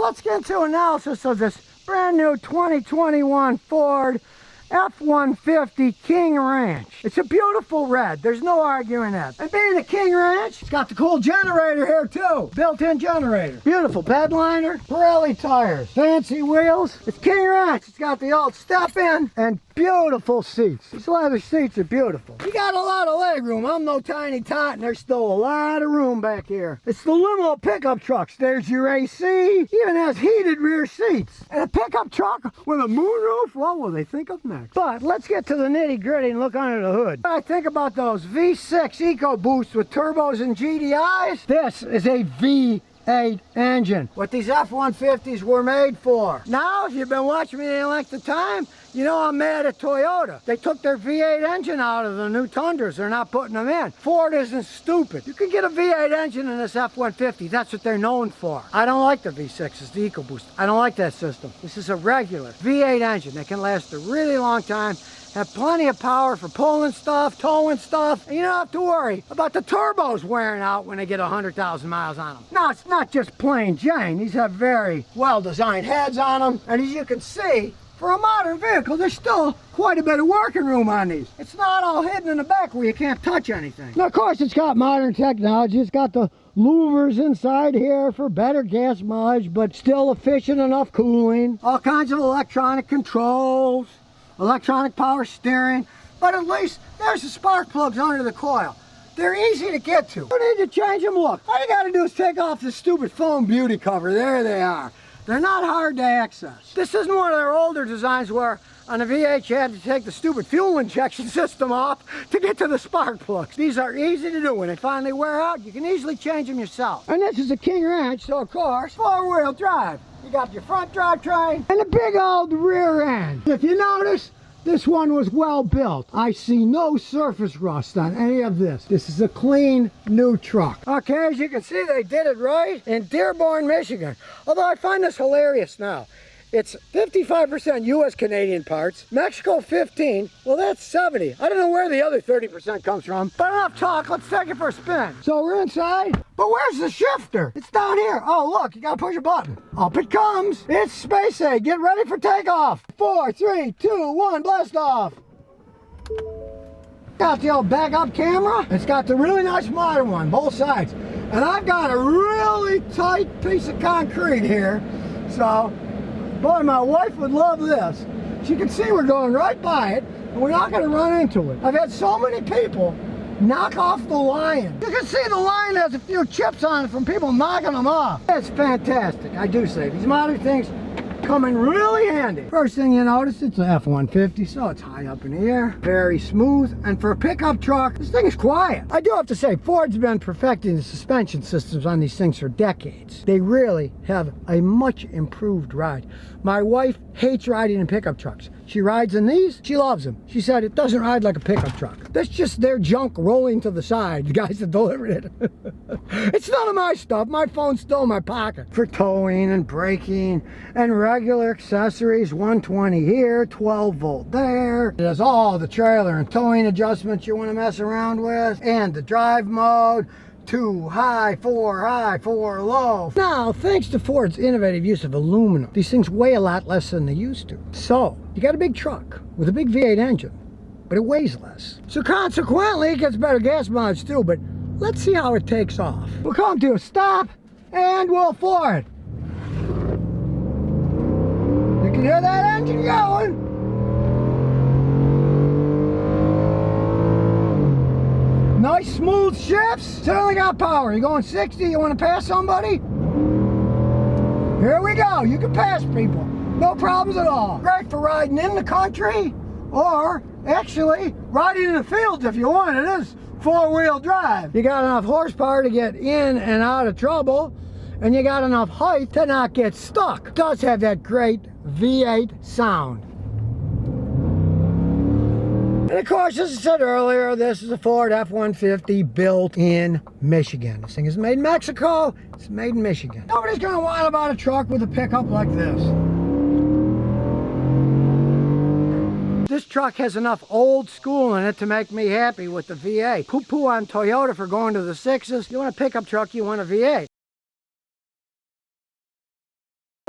let's get into analysis of this brand new 2021 Ford F-150 King Ranch. It's a beautiful red. There's no arguing that. And being a King Ranch, it's got the cool generator here too. Built-in generator. Beautiful bed liner, Pirelli tires, fancy wheels. It's King Ranch. It's got the old step-in and beautiful seats. These leather seats are beautiful. You got a lot of leg room. I'm no tiny tot, and there's still a lot of room back here. It's the limo pickup trucks. There's your AC. Even has heated rear seats. And a pickup truck with a moonroof? What will they think of next? But let's get to the nitty gritty and look under the hood. When I think about those V6 EcoBoosts with turbos and GDIs, this is a V8 engine. What these F-150s were made for. Now, if you've been watching me any length of time, you know I'm mad at Toyota. They took their V8 engine out of the new Tundras. They're not putting them in. Ford isn't stupid. You can get a V8 engine in this F-150. That's what they're known for. I don't like the V6s, the EcoBoost. I don't like that system. This is a regular V8 engine that can last a really long time, have plenty of power for pulling stuff, towing stuff, and you don't have to worry about the turbos wearing out when they get 100,000 miles on them. Now, it's not just plain Jane. These have very well-designed heads on them, and as you can see, for a modern vehicle, there's still quite a bit of working room on these. It's not all hidden in the back where you can't touch anything. Now, of course, it's got modern technology. It's got the louvers inside here for better gas mileage, but still efficient enough cooling. All kinds of electronic controls, electronic power steering, but at least there's the spark plugs under the coil. They're easy to get to. You need to change them. Look, all you gotta do is take off this stupid foam beauty cover. There they are. They're not hard to access. This isn't one of their older designs where on the V8 you had to take the stupid fuel injection system off to get to the spark plugs. These are easy to do. When they finally wear out, you can easily change them yourself. And this is a King Ranch, so of course, four-wheel drive. You got your front drivetrain and the big old rear end. If you notice, this one was well built. I see no surface rust on any of this. This is a clean new truck. Okay, as you can see, they did it right in Dearborn, Michigan. Although I find this hilarious now. It's 55% U.S. Canadian parts, Mexico 15, well that's 70. I don't know where the other 30% comes from, but enough talk, let's take it for a spin. So we're inside, but where's the shifter? It's down here. Oh look, you gotta push a button. Up it comes. It's Space A, get ready for takeoff. 4, 3, 2, 1, blast off. Got the old backup camera. It's got the really nice modern one, both sides. And I've got a really tight piece of concrete here, so boy, my wife would love this. She can see we're going right by it, and we're not going to run into it. I've had so many people knock off the Lion. You can see the Lion has a few chips on it from people knocking them off. It's fantastic, I do say. These modern things come in really handy. First thing you notice, it's an F-150, so it's high up in the air, very smooth, and for a pickup truck, this thing is quiet. I do have to say, Ford's been perfecting the suspension systems on these things for decades. They really have a much improved ride. My wife hates riding in pickup trucks. She rides in these, she loves them. She said it doesn't ride like a pickup truck. That's just their junk rolling to the side, the guys that delivered it. It's none of my stuff. My phone's still in my pocket. For towing and braking and regular accessories, 120 here, 12 volt there. It has all the trailer and towing adjustments you want to mess around with, and the drive mode. 2 high, 4 low. Now, thanks to Ford's innovative use of aluminum, these things weigh a lot less than they used to. So, you got a big truck with a big V8 engine, but it weighs less. So consequently, it gets better gas mileage too, but let's see how it takes off. We'll come to a stop, and we'll floor it. You can hear that engine going. Nice smooth shifts. Certainly got power. You're going 60, you want to pass somebody? Here we go. You can pass people. No problems at all. Great for riding in the country, or actually riding in the fields if you want. It is four-wheel drive. You got enough horsepower to get in and out of trouble, and you got enough height to not get stuck. It does have that great V8 sound. And of course, as I said earlier, this is a Ford F-150 built in Michigan. This thing is made in Mexico, it's made in Michigan. Nobody's gonna whine about a truck with a pickup like this. This truck has enough old school in it to make me happy with the V8. Poo-poo on Toyota for going to the 6s. You want a pickup truck, you want a V8.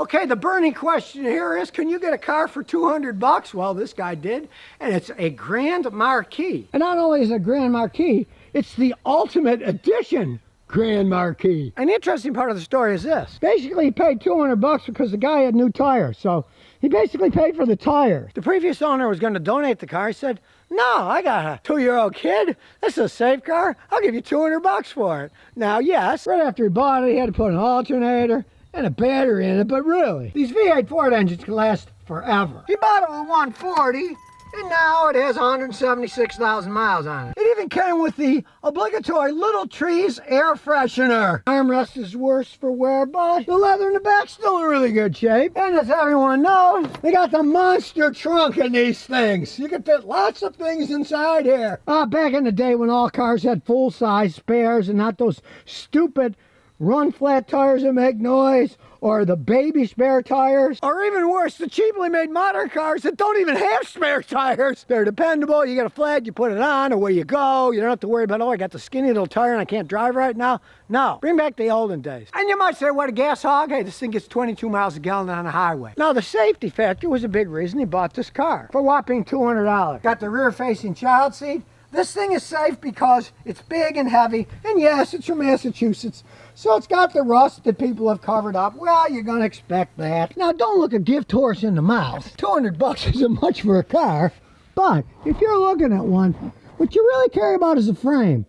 Okay, the burning question here is, can you get a car for 200 bucks? Well, this guy did, and it's a Grand Marquis. And not only is it a Grand Marquis, it's the ultimate edition Grand Marquis. An interesting part of the story is this. Basically, he paid 200 bucks because the guy had new tires, so he basically paid for the tires. The previous owner was going to donate the car. He said, no, I got a 2-year-old kid. This is a safe car. I'll give you 200 bucks for it. Now, yes, right after he bought it, he had to put an alternator and a battery in it, but really, these V8 Ford engines can last forever. He bought it with 140, and now it has 176,000 miles on it. It even came with the obligatory Little Trees air freshener. Armrest is worse for wear, but the leather in the back's still in really good shape. And as everyone knows, they got the monster trunk in these things. You can fit lots of things inside here. Back in the day when all cars had full-size spares and not those stupid run flat tires that make noise, or the baby spare tires, or even worse, the cheaply made modern cars that don't even have spare tires. They're dependable. You get a flat, you put it on, away you go. You don't have to worry about, oh, I got the skinny little tire and I can't drive right now. No, bring back the olden days. And you might say, what, a gas hog? Hey, this thing gets 22 miles a gallon on the highway. Now, the safety factor was a big reason he bought this car for a whopping $200. Got the rear-facing child seat. This thing is safe because it's big and heavy, and yes, it's from Massachusetts, so it's got the rust that people have covered up. Well, you're going to expect that. Now, don't look a gift horse in the mouth. 200 bucks isn't much for a car, but if you're looking at one, what you really care about is the frame.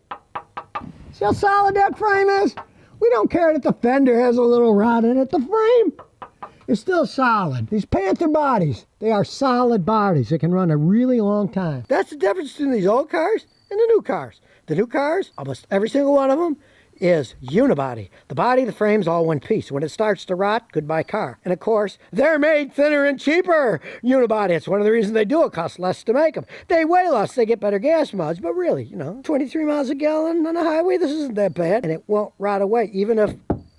See how solid that frame is? We don't care that the fender has a little rot in it. The frame is still solid. These Panther bodies, they are solid bodies that can run a really long time. That's the difference between these old cars and the new cars. The new cars, almost every single one of them, is unibody. The body, the frame's all one piece. When it starts to rot, goodbye car. And of course, they're made thinner and cheaper. Unibody, it's one of the reasons they do it. Costs less to make them. They weigh less, they get better gas mileage. But really, 23 miles a gallon on the highway, this isn't that bad. And it won't rot away. Even if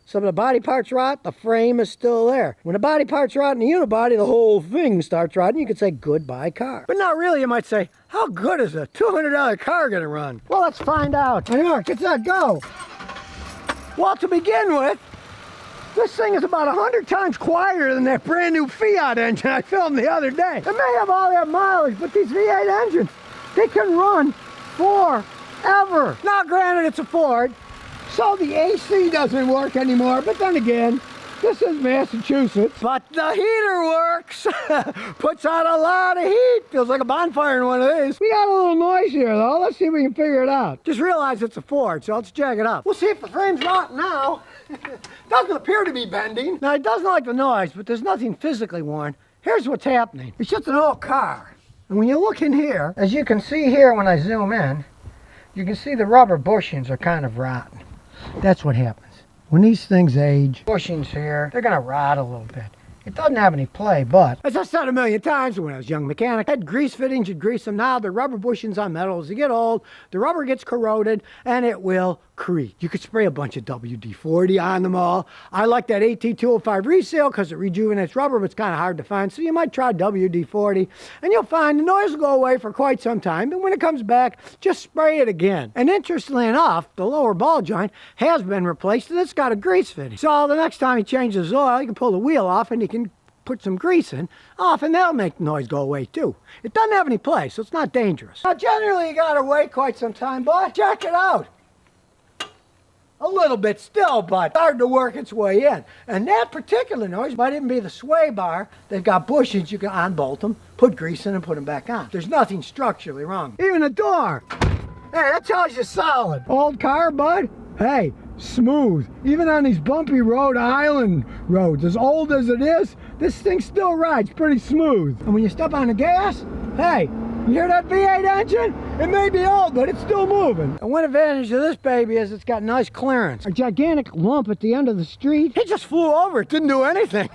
some of the body parts rot, the frame is still there. When the body parts rot in the unibody, the whole thing starts rotting. You could say goodbye car. But not really, you might say, how good is a $200 car gonna run? Well, let's find out. Hey, Mark, get that go. Well, to begin with, this thing is about 100 times quieter than that brand new Fiat engine I filmed the other day. It may have all that mileage, but these V8 engines, they can run forever. Now, granted, it's a Ford, so the AC doesn't work anymore, but then again, this is Massachusetts. But the heater works. Puts out a lot of heat. Feels like a bonfire in one of these. We got a little noise here, though. Let's see if we can figure it out. Just realize it's a Ford, so let's jack it up. We'll see if the frame's rotten now. Doesn't appear to be bending. Now, it doesn't like the noise, but there's nothing physically worn. Here's what's happening. It's just an old car. And when you look in here, as you can see here when I zoom in, you can see the rubber bushings are kind of rotten. That's what happens. When these things age, bushings here, they're going to rot a little bit. It doesn't have any play, but as I said a million times when I was a young mechanic, I had grease fittings, you'd grease them. Now the rubber bushings on metal, as they get old, the rubber gets corroded and it will creak. You could spray a bunch of WD-40 on them all. I like that AT205 reseal because it rejuvenates rubber, but it's kind of hard to find. So you might try WD-40 and you'll find the noise will go away for quite some time. But when it comes back, just spray it again. And interestingly enough, the lower ball joint has been replaced and it's got a grease fitting. So the next time he changes oil, you can pull the wheel off and you can put some grease in off and that'll make the noise go away too. It doesn't have any play, so it's not dangerous. Now generally you gotta wait quite some time, but check it out. A little bit still, but starting to work its way in. And that particular noise might even be the sway bar. They've got bushings, you can unbolt them, put grease in and put them back on. There's nothing structurally wrong. Even the door. Hey, that tells you solid. Old car, bud? Hey, smooth. Even on these bumpy Rhode Island roads, as old as it is, this thing still rides pretty smooth. And when you step on the gas, hey, you hear that V8 engine? It may be old, but it's still moving. And one advantage of this baby is it's got nice clearance. A gigantic lump at the end of the street, it just flew over. It didn't do anything.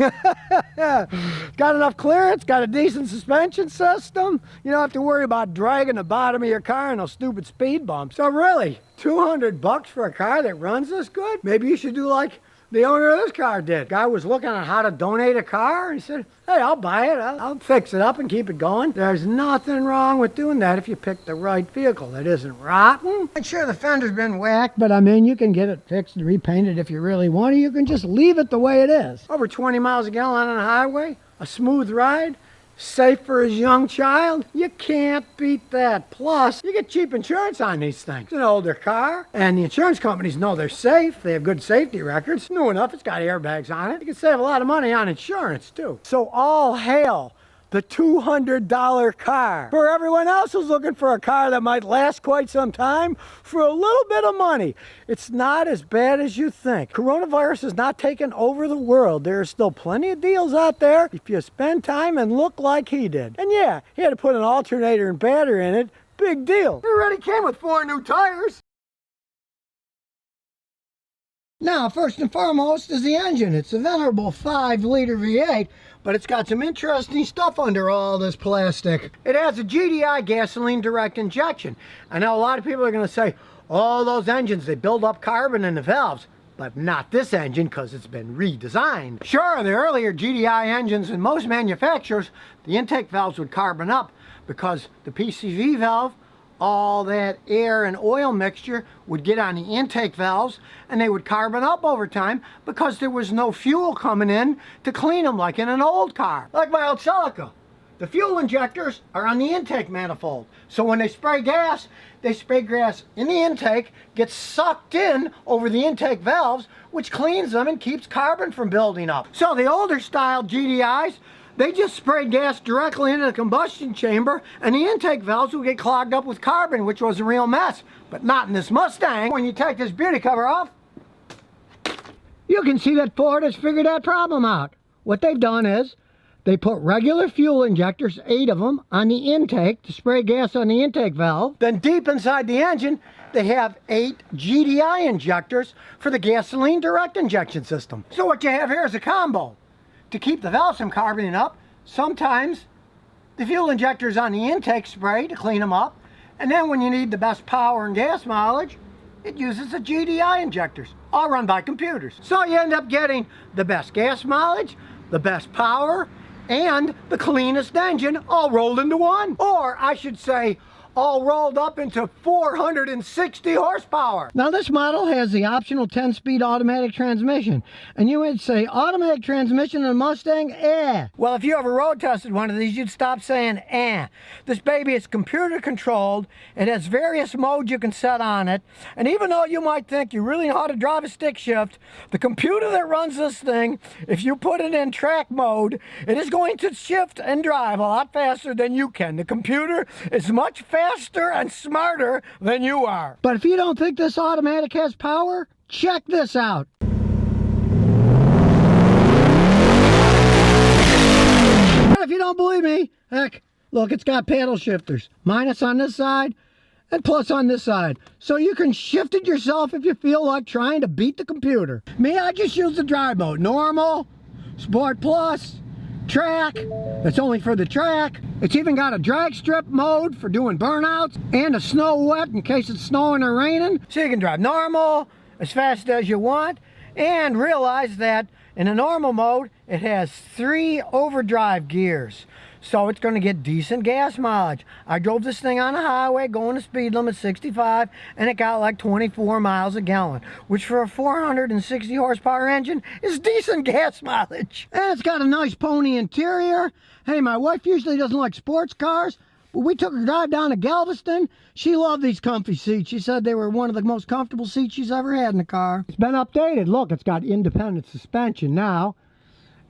Got enough clearance, got a decent suspension system. You don't have to worry about dragging the bottom of your car in those stupid speed bumps. So really, 200 bucks for a car that runs this good? Maybe you should do like The owner of this car did. Guy was looking at how to donate a car. He said, hey, I'll buy it. I'll fix it up and keep it going. There's nothing wrong with doing that if you pick the right vehicle that isn't rotten. I'm sure the fender's been whacked, but I mean, you can get it fixed and repainted if you really want to. You can just leave it the way it is. Over 20 miles a gallon on the highway, a smooth ride, safe for his young child. You can't beat that. Plus, you get cheap insurance on these things. It's an older car, and the insurance companies know they're safe. They have good safety records. New enough, it's got airbags on it. You can save a lot of money on insurance, too. So all hail the $200 car. For everyone else who's looking for a car that might last quite some time for a little bit of money, it's not as bad as you think. Coronavirus has not taken over the world. There are still plenty of deals out there if you spend time and look like he did. And yeah, he had to put an alternator and battery in it. Big deal. It already came with 4 new tires. Now, first and foremost is the engine. It's a venerable 5-liter V8, but it's got some interesting stuff under all this plastic. It has a GDI gasoline direct injection. I know a lot of people are going to say, oh, those engines, they build up carbon in the valves. But not this engine, because it's been redesigned. Sure, the earlier GDI engines in most manufacturers, the intake valves would carbon up because the PCV valve, all that air and oil mixture would get on the intake valves and they would carbon up over time because there was no fuel coming in to clean them like in an old car. Like my old Celica. The fuel injectors are on the intake manifold. So when they spray gas in the intake, gets sucked in over the intake valves, which cleans them and keeps carbon from building up. So the older style GDIs, they just sprayed gas directly into the combustion chamber and the intake valves would get clogged up with carbon, which was a real mess. But not in this Mustang. When you take this beauty cover off, you can see that Ford has figured that problem out. What they've done is, they put regular fuel injectors, 8 of them, on the intake to spray gas on the intake valve. Then deep inside the engine, they have 8 GDI injectors for the gasoline direct injection system. So what you have here is a combo. To keep the valves from carboning up, sometimes the fuel injectors on the intake spray to clean them up, and then when you need the best power and gas mileage, it uses the GDI injectors, all run by computers. So you end up getting the best gas mileage, the best power, and the cleanest engine all rolled into one. Or I should say, all rolled up into 460 horsepower. Now this model has the optional 10-speed automatic transmission. And you would say, automatic transmission in a Mustang? Eh. Well, if you ever road tested one of these, you'd stop saying eh. This baby is computer controlled. It has various modes you can set on it. And even though you might think you really know how to drive a stick shift, the computer that runs this thing, if you put it in track mode, it is going to shift and drive a lot faster than you can. The computer is much faster and smarter than you are. But if you don't think this automatic has power, check this out. If you don't believe me, heck, look, it's got paddle shifters. Minus on this side and plus on this side. So you can shift it yourself if you feel like trying to beat the computer. Me, I just use the drive mode. Normal, Sport Plus, track, that's only for the track. It's even got a drag strip mode for doing burnouts and a snow wet in case it's snowing or raining. So you can drive normal, as fast as you want, and realize that in a normal mode, it has 3 overdrive gears. So it's going to get decent gas mileage. I drove this thing on the highway going to speed limit 65 and it got like 24 miles a gallon, which for a 460 horsepower engine is decent gas mileage. And it's got a nice pony interior. Hey, my wife usually doesn't like sports cars, but we took her drive down to Galveston. She loved these comfy seats. She said they were one of the most comfortable seats she's ever had in the car. It's been updated. Look, it's got independent suspension now.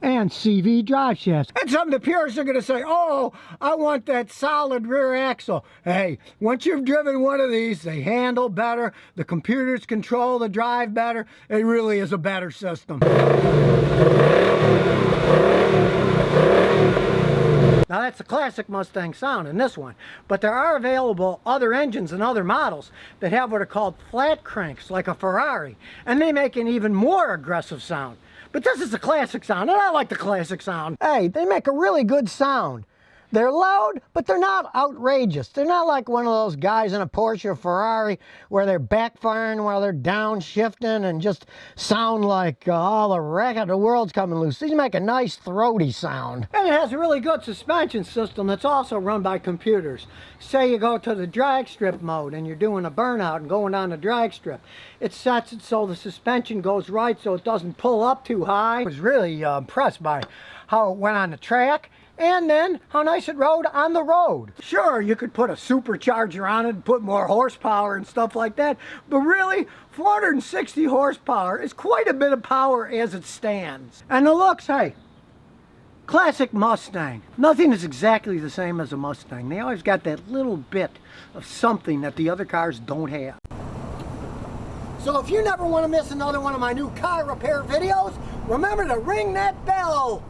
And CV drive shafts. And some of the purists are going to say, oh, I want that solid rear axle. Hey, once you've driven one of these, they handle better. The computers control the drive better. It really is a better system. Now that's the classic Mustang sound in this one, but there are available other engines and other models that have what are called flat cranks, like a Ferrari, and they make an even more aggressive sound. But this is a classic sound, and I like the classic sound. Hey, they make a really good sound. They're loud, but they're not outrageous. They're not like one of those guys in a Porsche or Ferrari where they're backfiring while they're downshifting and just sound like all the wreck of the world's coming loose. These make a nice throaty sound. And it has a really good suspension system that's also run by computers. Say you go to the drag strip mode and you're doing a burnout and going on the drag strip. It sets it so the suspension goes right so it doesn't pull up too high. I was really impressed by how it went on the track. And then how nice it rode on the road. Sure, you could put a supercharger on it and put more horsepower and stuff like that, but really, 460 horsepower is quite a bit of power as it stands. And the looks, hey, classic Mustang. Nothing is exactly the same as a Mustang. They always got that little bit of something that the other cars don't have. So if you never want to miss another one of my new car repair videos, remember to ring that bell.